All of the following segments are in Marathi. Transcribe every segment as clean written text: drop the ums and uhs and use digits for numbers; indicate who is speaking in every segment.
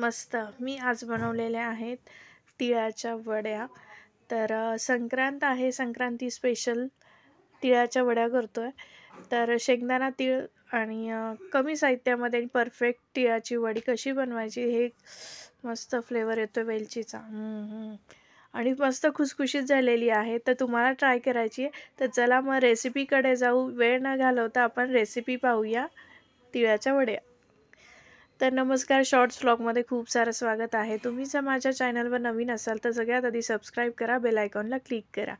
Speaker 1: मस्त. मी आज बनवलेल्या आहेत तिळाच्या वड्या. तर संक्रांत आहे, संक्रांती स्पेशल तिळाच्या वड्या करतोय. तर शेंगदाणा, तीळ आणि कमी साहित्यामध्ये परफेक्ट तिळाची वडी कशी बनवायची हे मस्त फ्लेवर येतो वेलचीचा. आणि मस्त खुसखुशीत झालेली आहे. तर तुम्हाला ट्राय करायची आहे. तर चला मग रेसिपीकडे जाऊ. वेळ न घालवता आपण रेसिपी पाहूया तिळाच्या वड्या. तर नमस्कार, शॉर्ट्स व्लॉगमध्ये खूप सारं स्वागत आहे. तुम्ही जर माझ्या चॅनलवर नवीन असाल तर सगळ्यात आधी सबस्क्राईब करा, बेल आयकॉनला क्लिक करा.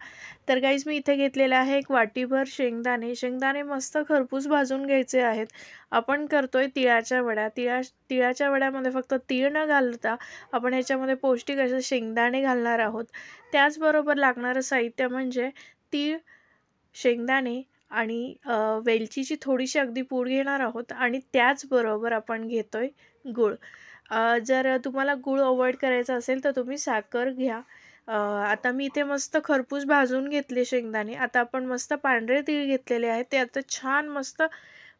Speaker 1: तर गाईज मी इथे घेतलेलं आहे एक वाटीभर शेंगदाणे मस्त खरपूस भाजून घ्यायचे आहेत. आपण करतोय तिळाच्या वड्या. तिळाच्या वड्यामध्ये फक्त तीळ न घालता आपण ह्याच्यामध्ये पौष्टिक असे शेंगदाणे घालणार आहोत. त्याचबरोबर लागणारं साहित्य म्हणजे तीळ, शेंगदाणे आणि वेलचीची थोडीशी अगदी पूड घेणार आहोत आणि त्याचबरोबर आपण घेतोय गूळ. जर तुम्हाला गूळ अवॉइड करायचा असेल तर तुम्ही साखर घ्या. आता मी इथे मस्त खरपूस भाजून घेतले शेंगदाणे. आता आपण मस्त पांढरे तीळ घेतलेले आहेत, ते आता छान मस्त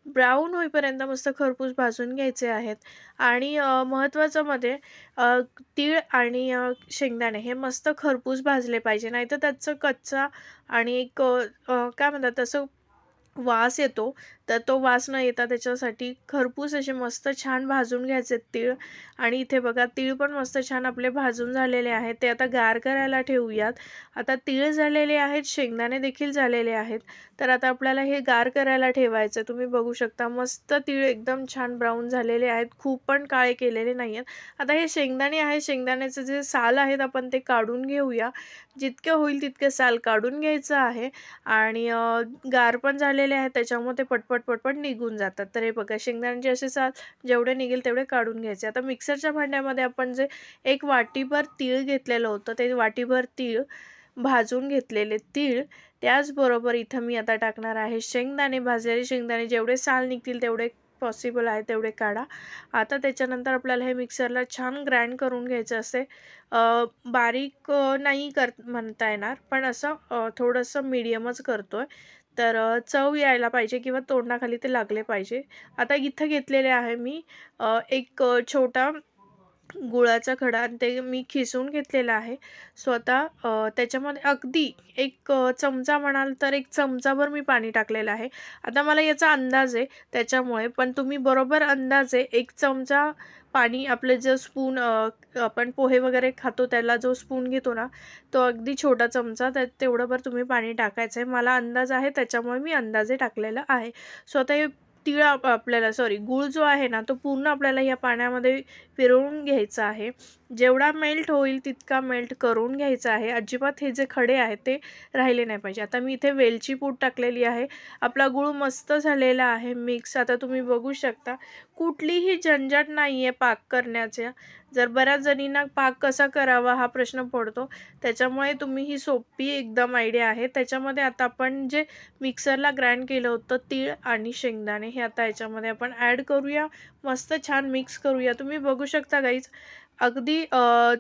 Speaker 1: ब्राऊन होईपर्यंत मस्त खरपूस भाजून घ्यायचे आहेत. आणि महत्त्वाचं मध्ये तीळ आणि शेंगदाणे हे मस्त खरपूस भाजले पाहिजे, नाहीतर त्याचं कच्चा आणि एक काय म्हणतात तसं वास येतो. तर तो वास न येता त्याच्यासाठी खरपूस असे मस्त छान भाजून घ्यायचे तीळ. आणि इथे बघा तीळ पण मस्त छान आपले भाजून झालेले आहेत, ते आता गार करायला ठेवूयात. आता तीळ झालेले आहेत, शेंगदाणे देखील झालेले आहेत. तर आता आपल्याला हे गार करायला ठेवायचं. तुम्ही बघू शकता मस्त तीळ एकदम छान ब्राऊन झालेले आहेत, खूप पण काळे केलेले नाही आहेत. आता हे शेंगदाणे आहे, शेंगदाण्याचे जे साल आहेत आपण ते काढून घेऊया. जितके होईल तितके साल काढून घ्यायचं आहे. आणि गार पण झालेले आहेत, त्याच्यामुळे ते पटपट निघून जातात. तर हे बघा शेंगदाण्याचे असे साल जेवढे निघेल तेवढे काढून घ्यायचे. आता मिक्सरच्या भांड्यामध्ये आपण जे एक वाटीभर तीळ घेतलेलं होतं, ते वाटीभर तीळ भाजून घेतलेले तीळ, त्याचबरोबर इथं मी आता टाकणार आहे शेंगदाणे. भाजलेले शेंगदाणे जेवढे साल निघतील तेवढे पॉसिबल आहे तेवढे काढा. आता त्याच्यानंतर आपल्याला हे मिक्सरला छान ग्राइंड करून घ्यायचं असते. बारीक नाही म्हणता येणार, पण असं थोडंसं मीडियमच करतोय. तर चव यायला पाहिजे किंवा तोंडाखाली ते लागले पाहिजे. आता इथं घेतलेले आहे मी एक छोटा गुळाचा खडा आणि ते मी खिसून घेतलेला आहे स्वतः. त्याच्यामध्ये अगदी एक चमचा म्हणाल तर एक चमचाभर मी पाणी टाकलेलं आहे. आता मला याचा अंदाज आहे त्याच्यामुळे, पण तुम्ही बरोबर अंदाजे एक चमचा पाणी, आपले जे स्पून आपण पोहे वगैरे खातो त्याला जो स्पून घेतो ना, तो अगदी छोटा चमचा, त्यात तेवढंभर तुम्ही पाणी टाकायचं आहे. मला अंदाज आहे त्याच्यामुळे मी अंदाजे टाकलेलं आहे. स्वतः हे तीळ आपल्याला गूळ जो आहे ना तो पूर्ण आपल्याला या पाण्यामध्ये फिरवून घ्यायचा आहे. जेवढा मेल्ट होईल तितका मेल्ट करून घ्यायचा आहे. अजिबात हे जे खडे आहेत ते राहिले नाही पाहिजे. आता मी इथे वेलची पूड टाकलेली आहे. आपला गूळ मस्त झालेला आहे मिक्स. आता तुम्ही बघू शकता कुठलीही झंझट नाही आहे पाक करण्याच्या. जर बऱ्याच जणींना पाक कसा करावा हा प्रश्न पडतो, त्याच्यामुळे तुम्ही ही सोपी एकदम आयडिया आहे. त्याच्यामध्ये आता आपण जे मिक्सरला ग्राइंड केलं होतं तीळ आणि शेंगदाणे हे आता याच्यामध्ये आपण ॲड करूया. मस्त छान मिक्स करूया. तुम्ही बघू शकता गाईज अगदी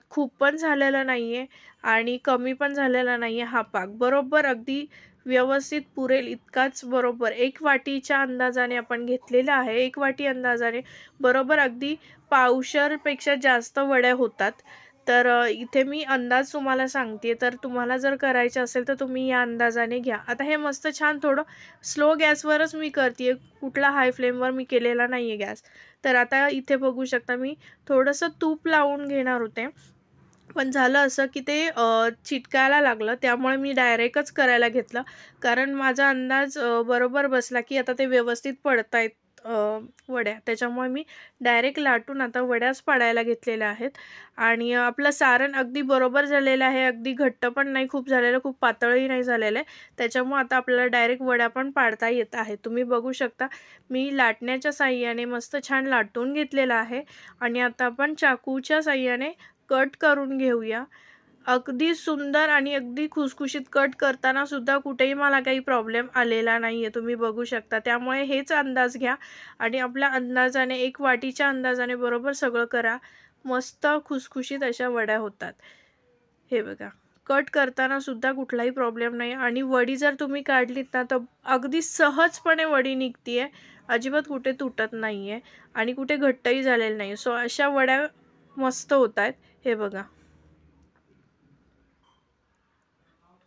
Speaker 1: खूप पण झालेलं नाही आहे आणि कमी पण झालेला नाही आहे. हा पाक बरोबर अगदी व्यवस्थित पुरेल इतकाच बरोबर एक वाटीच्या अंदाजाने आपण घेतलेला आहे. एक वाटी अंदाजाने बरोबर अगदी पावशरपेक्षा जास्त वड्या होतात. तर इथे मी अंदाज तुम्हाला सांगते, तर तुम्हाला जर करायचं असेल तर तुम्ही या अंदाजाने घ्या. आता हे मस्त छान थोडं स्लो गॅसवरच मी करते, कुठला हाय फ्लेमवर मी केलेला नाही आहे गॅस. तर आता इथे बघू शकता मी थोडंसं तूप लावून घेणार होते, पण झालं असं की ते चिटकायला लागलं, त्यामुळे मी डायरेक्टच करायला घेतलं. कारण माझा अंदाज बरोबर बसला की आता ते व्यवस्थित पडतायत वड्या. त्याच्यामुळे मी डायरेक्ट लाटून आता वड्याच पाडायला घेतलेल्या आहेत. आणि आपलं सारण अगदी बरोबर झालेलं आहे. अगदी घट्ट पण नाही खूप झालेलं, खूप पातळही नाही झालेलं आहे. त्याच्यामुळे आता आपल्याला डायरेक्ट वड्या पण पाडता येत आहेत. तुम्ही बघू शकता मी लाटण्याच्या साहाय्याने मस्त छान लाटून घेतलेलं आहे. आणि आता आपण चाकूच्या साहाय्याने कट करून घेऊया. अगदी सुंदर आणि अगदी खुसखुशीत कट करताना सुद्धा कुठेही मला काही प्रॉब्लेम आलेला नाही आहे. तुम्ही बघू शकता. त्यामुळे हेच अंदाज घ्या आणि आपल्या अंदाजाने एक वाटीच्या अंदाजाने बरोबर सगळं करा. मस्त खुसखुशीत अशा वड्या होतात. हे बघा कट करताना सुद्धा कुठलाही प्रॉब्लेम नाही. आणि वडी जर तुम्ही काढलीत ना तर अगदी सहजपणे वडी निघते आहे. अजिबात कुठे तुटत नाही आहे आणि कुठे घट्टही झालेलं नाही. सो अशा वड्या मस्त होत आहेत. हे बघा,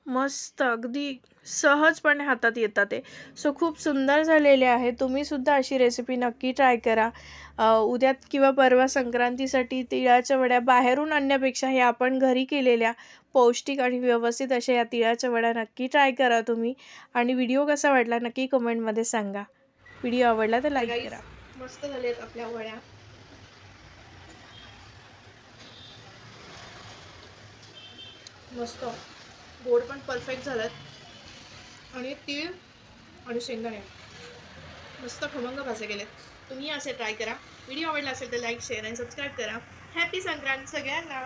Speaker 1: मस्त अगदी सहजपणे हातात येतात ते. सो खूप सुंदर झालेले आहे. तुम्ही सुद्धा अशी रेसिपी नक्की ट्राय करा. उद्या किंवा परवा संक्रांतीसाठी तिळाच्या वड्या बाहेरून आणण्यापेक्षा हे आपण घरी केलेल्या पौष्टिक आणि व्यवस्थित अशा या तिळाच्या वड्या नक्की ट्राय करा तुम्ही. आणि व्हिडिओ कसा वाटला नक्की कमेंटमध्ये सांगा. व्हिडिओ आवडला तर लाईक करा. मस्त झालेत आपल्या वड्या. मस्त गोड पण परफेक्ट झालेत आणि तीळ आणि शेंगदाणे मस्त खमंग भाजे गेलेत. तुम्ही असे ट्राय करा. व्हिडिओ आवडला असेल तर लाईक शेअर आणि सबस्क्राईब करा. हॅपी संक्रांत सगळ्यांना.